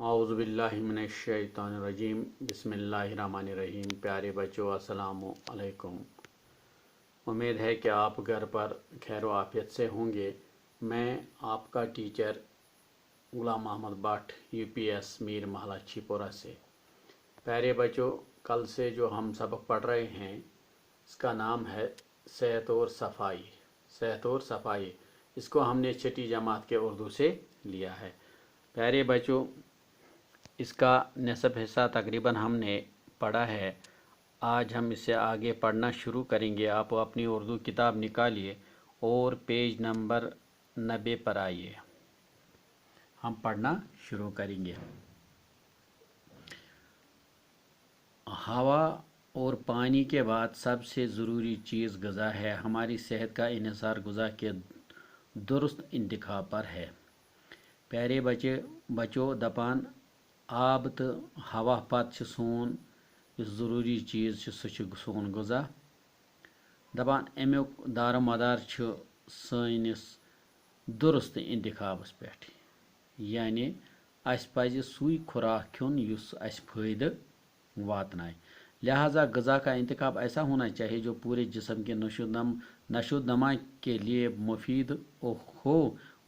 اعوذ باللہ من الشیطان الرجیم بسم اللہ الرحمن الرحیم۔ پیارے بچوں السلام علیکم۔ امید ہے کہ آپ گھر پر خیر و عافیت سے ہوں گے۔ میں آپ کا teacher Ghulam Muhammad but UPS میر محلہ چھیپورہ سے۔ پیارے بچوں، کل سے جو ہم سبق پڑھ رہے ہیں اس کا نام ہے صحت اور صفائی۔ صحت اور صفائی، اس کو ہم نے چھٹی جماعت کے اردو سے لیا ہے۔ پیارے بچوں، اس کا نصف حصہ تقریباً ہم نے پڑھا ہے۔ آج ہم اس سے آگے پڑھنا شروع کریں گے۔ آپ اپنی اردو کتاب نکالیے اور پیج نمبر 90 پر آئیے۔ ہم پڑھنا شروع کریں گے۔ ہوا اور پانی کے بعد سب سے ضروری چیز غذا ہے۔ ہماری صحت کا انحصار غذا کے درست انتخاب پر ہے۔ پیارے بچوں دپان آب تو ہوا پتہ سون ضروری چیز سہ سون غذا۔ دپان امیک دار و مدار سانس درست انتخابس پہ، یعنی اس پزِ سوئی خوراک کھیون یس اس فائدہ واتنائے۔ لہذا غذا کا انتخاب ایسا ہونا چاہیے جو پورے جسم کے نشو و نما کے لیے مفید ہو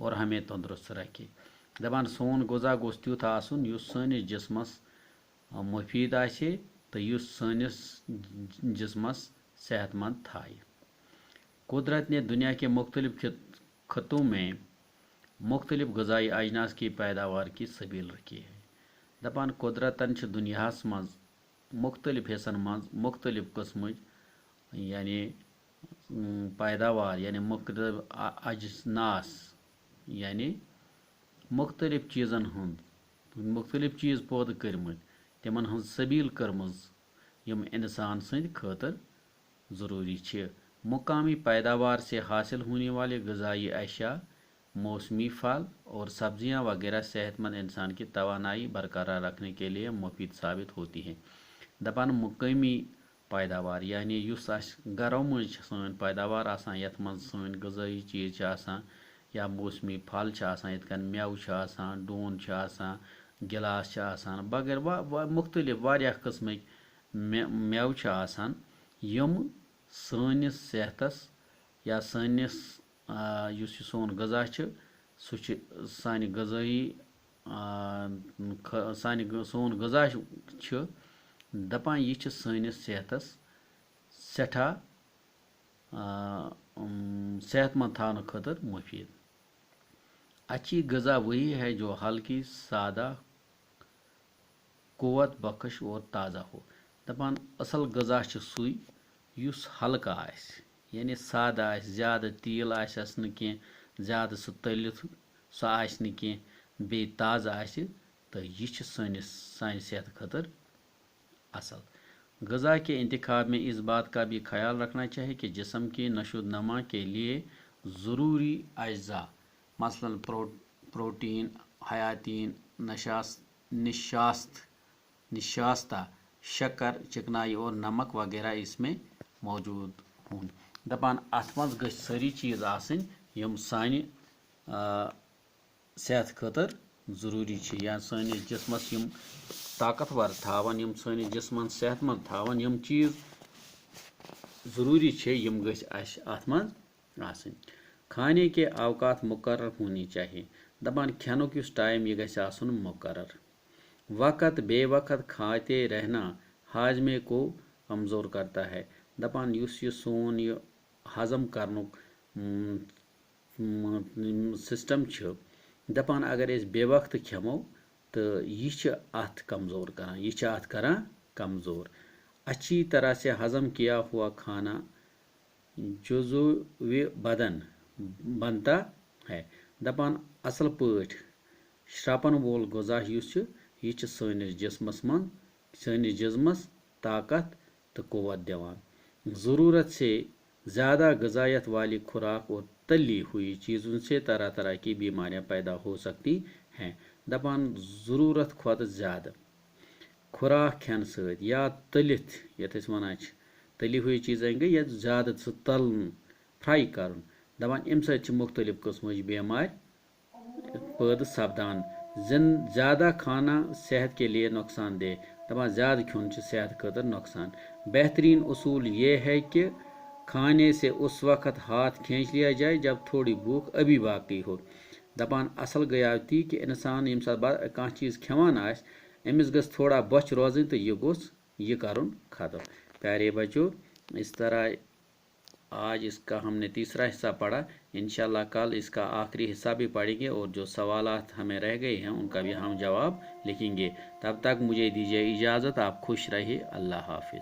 اور ہمیں تندرست رکھے۔ دپان سون غذا گوژھ تیُتھ آسن یس سٲنِس جسمس مفید آسہِ تہٕ یس سٲنِس جسمس صحت مند تھایہِ۔ قدرت نے دنیا کے مختلف خطوں میں مختلف غذائی اجناس کی پیداوار کی سبیل رکھی ہے۔ دپان قدرتن دنیاہس مز مختلف حصن مز مختلف قسمچ یعنی پیداوار یعنی مختلف اجناس یعنی مختلف چیزن ہند مختلف چیز پودٕ کرمت تمن ہن سبیل کرمز یم انسان سند خاطر ضروری چھ۔ مقامی پیداوار سے حاصل ہونے والے غذائی اشیاء، موسمی پھل اور سبزیاں وغیرہ صحت مند انسان کی توانائی برقرار رکھنے کے لیے مفید ثابت ہوتی ہیں۔ دپان مقامی پیداوار یعنی یس گرو مز سن پیداوار آسان، یت من سن غذائی چیز آسان یا موسمی پھل آسان، یت کن میوہ آسان، ڈون آسان، گلاس آسان بغیر مختلف واریاہ قسمک میوہ آسان یم سٲنِس صحتس یا سٲنِس یس یہ سون غذا سہ سانہ غذائی سون غذا دپان یہ سٲنِس صحتس سٹھا صحت مند تھاونہٕ خاطر مفید۔ اچھی غذا وہی ہے جو ہلکی، سادہ، قوت بخش اور تازہ ہو۔ دپان اصل غذا سوئی یس ہلکا آسہِ، یعنی سادہ آسہِ، زیادہ تیل آسٮ۪س نہٕ کینٛہہ، زیادہ سُہ تٔلِتھ سُہ آسہِ نہٕ کینٛہہ، بیٚیہِ تازہ آسہِ تہٕ یہِ چھِ سانہِ صحت خٲطر اصل۔ غذا کے انتخاب میں اس بات کا بھی خیال رکھنا چاہیے کہ جسم کی نشو و نما کے لیے ضروری اجزاء مثلاً پروٹین، حیاتین، نشاستہ، شکر، چکنائی اور نمک وغیرہ اس میں موجود ہوں۔ دپان ات مز گژھِ ساری چیز آسن یم سانہ صحت خاطر ضروری چھ یا سٲنِس جسمس یم طاقتور تھاون، یم سٲنِس جسمن صحت مند تھاون، یم چیز ضروری چھ یم گژھِ اسہِ ات مز آسن۔ کھانے کے اوقات مقرر ہونی چاہیے۔ دپان کھینک یس ٹائم یہ گژھِ آسن مقرر۔ وقت بے وقت کھاتے رہنا ہاضمے کو کمزور کرتا ہے۔ دپان یس یہ سون یہ ہضم کرنک سسٹم دپان اگر اس بے وقت کھمو تو یہ ات کمزور کران، یہ ات کران کمزور۔ اچھی طرح سے ہضم کیا ہوا کھانا جزو بدن بنتا ہے۔ دپان اصل پٲٹھۍ شرپن وول غذا یس یہ سٲنِس جسمس من سٲنِس جسمس طاقت تو قوت دیوان۔ ضرورت سے زیادہ غذائیت والی خوراک اور تلی ہوئی چیزوں سے طرح طرح کی بیماریاں پیدا ہو سکتی ہیں۔ دپان ضرورت کھوتہ زیادہ خوراک کھین ست یا تلتھ یت ونان تلی ہوئی چیزیں گئی یا زیادہ سہ تلن فرائی کرن، دپان ام ست مختلف قسمچ بیمار پٲدٕ سپدان۔ زیادہ کھانا صحت کے لیے نقصان دہ، دپان زیادہ کھیون صحت خاطر نقصان۔ بہترین اصول یہ ہے کہ کھانے سے اس وقت ہاتھ کھینچ لیا جائے جب تھوڑی بھوک ابھی باقی ہو۔ دپان اصل گیا تی کہ انسان یم سات کانٛہہ چیز کھیوان آس امس گژھ تھوڑا بۄچھ روزٕنۍ تہٕ یہ گوٚژھ یہ کرُن ختم۔ پیارے بچوں، اس طرح آج اس کا ہم نے تیسرا حصہ پڑھا، انشاءاللہ کل اس کا آخری حصہ بھی پڑھیں گے اور جو سوالات ہمیں رہ گئے ہیں ان کا بھی ہم جواب لکھیں گے۔ تب تک مجھے دیجیے اجازت، آپ خوش رہیے، اللہ حافظ۔